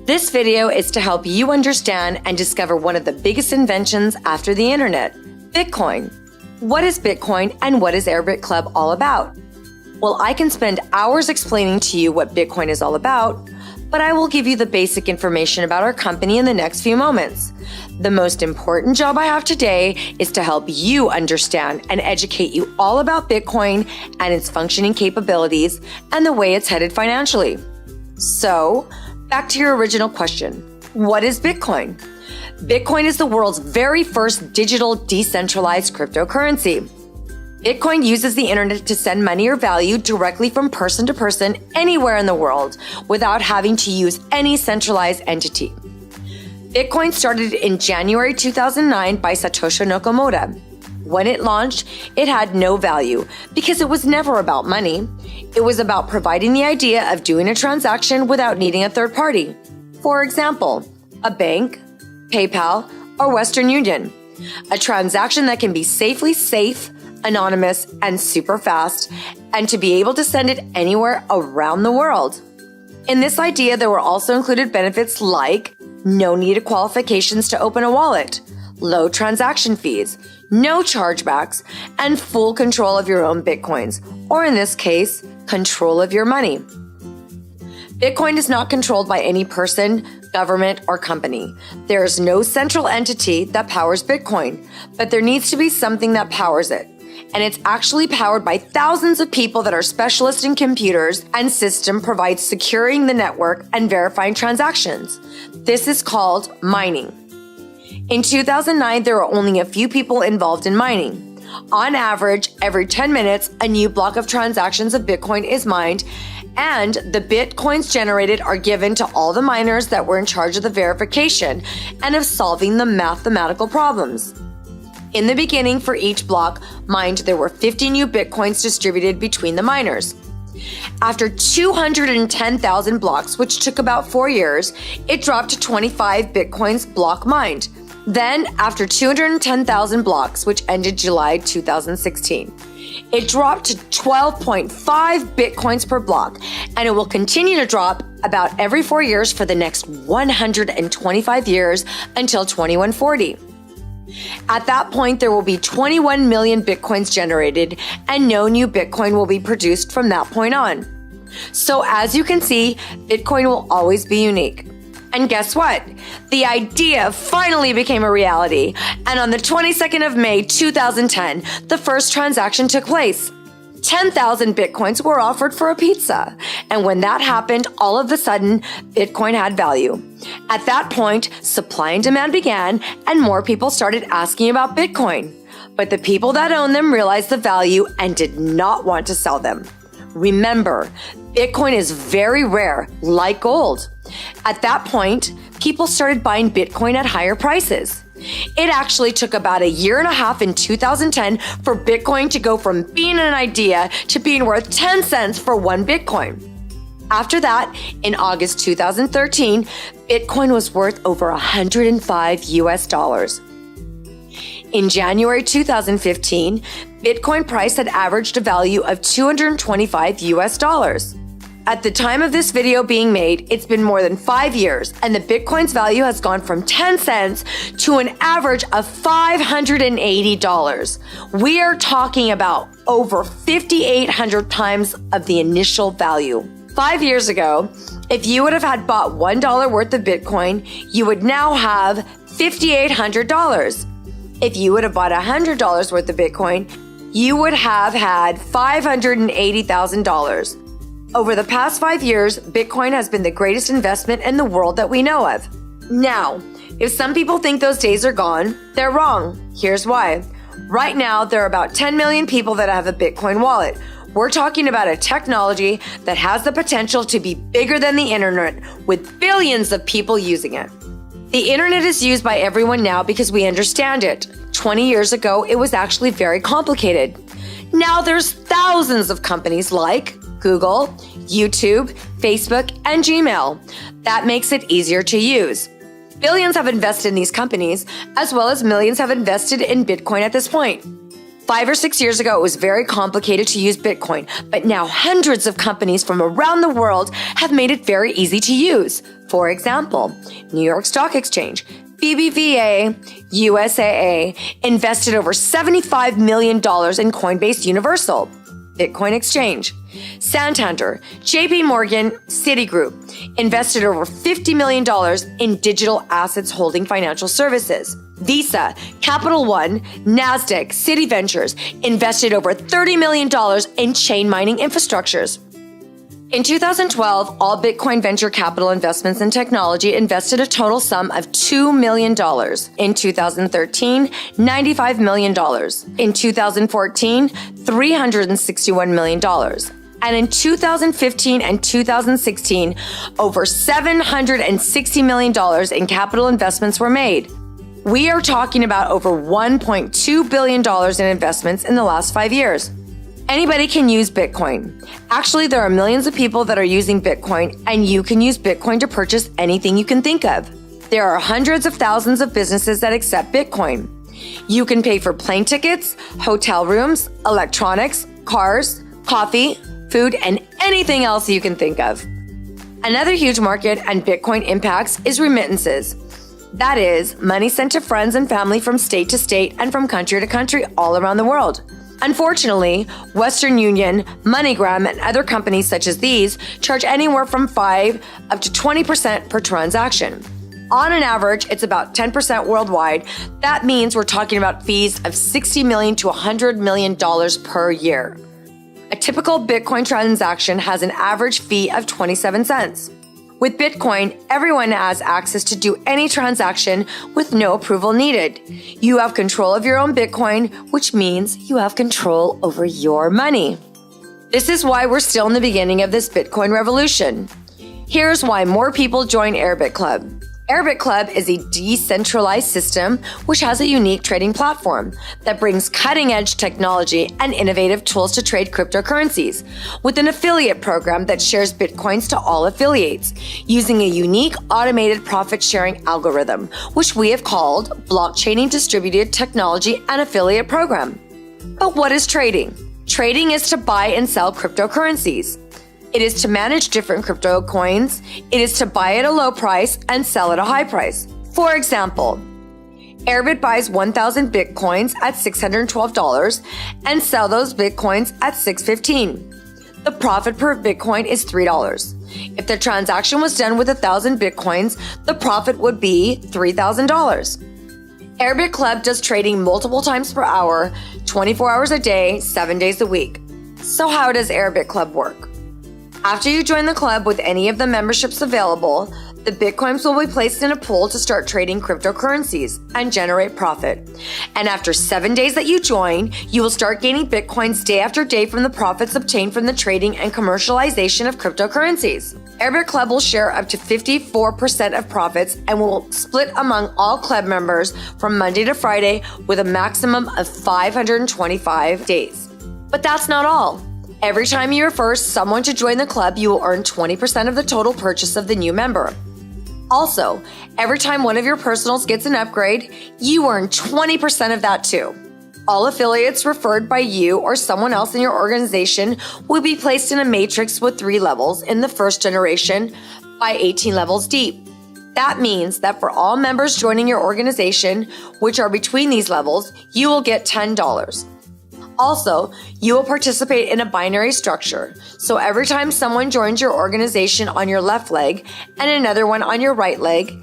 This video is to help you understand and discover one of the biggest inventions after the internet, Bitcoin. What is Bitcoin and what is AirBit Club all about? Well, I can spend hours explaining to you what Bitcoin is all about, but I will give you the basic information about our company in the next few moments. The most important job I have today is to help you understand and educate you all about Bitcoin and its functioning capabilities and the way it's headed financially. So, back to your original question. What is Bitcoin? Bitcoin is the world's very first digital decentralized cryptocurrency. Bitcoin uses the internet to send money or value directly from person to person anywhere in the world without having to use any centralized entity. Bitcoin started in January 2009 by Satoshi Nakamoto. When it launched, it had no value because it was never about money. It was about providing the idea of doing a transaction without needing a third party. For example, a bank, PayPal, or Western Union. A transaction that can be safely safe, anonymous, and super fast, and to be able to send it anywhere around the world. In this idea, there were also included benefits like no needed qualifications to open a wallet, low transaction fees, no chargebacks, and full control of your own Bitcoins, or in this case, control of your money. Bitcoin is not controlled by any person, government, or company. There is no central entity that powers Bitcoin, but there needs to be something that powers it. And it's actually powered by thousands of people that are specialists in computers and system provides securing the network and verifying transactions. This is called mining. In 2009, there were only a few people involved in mining. On average, every 10 minutes, a new block of transactions of Bitcoin is mined, and the Bitcoins generated are given to all the miners that were in charge of the verification and of solving the mathematical problems. In the beginning, for each block mined, there were 50 new Bitcoins distributed between the miners. After 210,000 blocks, which took about 4 years, it dropped to 25 Bitcoins block mined. Then, after 210,000 blocks, which ended July 2016, it dropped to 12.5 Bitcoins per block, and it will continue to drop about every 4 years for the next 125 years until 2140. At that point, there will be 21 million Bitcoins generated, and no new Bitcoin will be produced from that point on. So as you can see, Bitcoin will always be unique. And guess what? The idea finally became a reality. And on the 22nd of May, 2010, the first transaction took place. 10,000 Bitcoins were offered for a pizza. And when that happened, all of a sudden, Bitcoin had value. At that point, supply and demand began, and more people started asking about Bitcoin. But the people that owned them realized the value and did not want to sell them. Remember, Bitcoin is very rare, like gold. At that point, people started buying Bitcoin at higher prices. It actually took about a year and a half in 2010 for Bitcoin to go from being an idea to being worth 10 cents for one Bitcoin. After that, in August 2013, Bitcoin was worth over $105. In January 2015, Bitcoin price had averaged a value of $225. At the time of this video being made, it's been more than 5 years, and the Bitcoin's value has gone from 10 cents to an average of $580. We are talking about over 5,800 times of the initial value. 5 years ago, if you would have had bought $1 worth of Bitcoin, you would now have $5,800. If you would have bought $100 worth of Bitcoin, you would have had $580,000. Over the past 5 years, Bitcoin has been the greatest investment in the world that we know of. Now, if some people think those days are gone, they're wrong. Here's why. Right now, there are about 10 million people that have a Bitcoin wallet. We're talking about a technology that has the potential to be bigger than the internet, with billions of people using it. The internet is used by everyone now because we understand it. 20 years ago, it was actually very complicated. Now there's thousands of companies like Google, YouTube, Facebook, and Gmail. That makes it easier to use. Billions have invested in these companies, as well as millions have invested in Bitcoin at this point. 5 or 6 years ago, it was very complicated to use Bitcoin, but now hundreds of companies from around the world have made it very easy to use. For example, New York Stock Exchange, BBVA, USAA invested over $75 million in Coinbase Universal, Bitcoin Exchange. Santander, JP Morgan, Citigroup invested over $50 million in digital assets holding financial services. Visa, Capital One, NASDAQ, Citi Ventures invested over $30 million in chain mining infrastructures. In 2012, all Bitcoin venture capital investments in technology invested a total sum of $2 million. In 2013, $95 million. In 2014, $361 million. And in 2015 and 2016, over $760 million in capital investments were made. We are talking about over $1.2 billion in investments in the last 5 years. Anybody can use Bitcoin. Actually, there are millions of people that are using Bitcoin, and you can use Bitcoin to purchase anything you can think of. There are hundreds of thousands of businesses that accept Bitcoin. You can pay for plane tickets, hotel rooms, electronics, cars, coffee, food, and anything else you can think of. Another huge market and Bitcoin impacts is remittances. That is, money sent to friends and family from state to state and from country to country all around the world. Unfortunately, Western Union, MoneyGram, and other companies such as these charge anywhere from 5 up to 20% per transaction. On an average, it's about 10% worldwide. That means we're talking about fees of $60 million to $100 million per year. A typical Bitcoin transaction has an average fee of 27 cents. With Bitcoin, everyone has access to do any transaction with no approval needed. You have control of your own Bitcoin, which means you have control over your money. This is why we're still in the beginning of this Bitcoin revolution. Here's why more people join AirBit Club. AirBit Club is a decentralized system which has a unique trading platform that brings cutting-edge technology and innovative tools to trade cryptocurrencies, with an affiliate program that shares Bitcoins to all affiliates, using a unique automated profit-sharing algorithm, which we have called Blockchaining Distributed Technology and Affiliate Program. But what is trading? Trading is to buy and sell cryptocurrencies. It is to manage different crypto coins. It is to buy at a low price and sell at a high price. For example, AirBit buys 1,000 Bitcoins at $612 and sell those Bitcoins at $615. The profit per Bitcoin is $3. If the transaction was done with 1,000 Bitcoins, the profit would be $3,000. AirBit Club does trading multiple times per hour, 24 hours a day, 7 days a week. So how does AirBit Club work? After you join the club with any of the memberships available, the Bitcoins will be placed in a pool to start trading cryptocurrencies and generate profit. And after 7 days that you join, you will start gaining Bitcoins day after day from the profits obtained from the trading and commercialization of cryptocurrencies. AirBit Club will share up to 54% of profits and will split among all club members from Monday to Friday with a maximum of 525 days. But that's not all. Every time you refer someone to join the club, you will earn 20% of the total purchase of the new member. Also, every time one of your personals gets an upgrade, you earn 20% of that too. All affiliates referred by you or someone else in your organization will be placed in a matrix with 3 levels in the first generation by 18 levels deep. That means that for all members joining your organization, which are between these levels, you will get $10. Also, you will participate in a binary structure. So every time someone joins your organization on your left leg and another one on your right leg,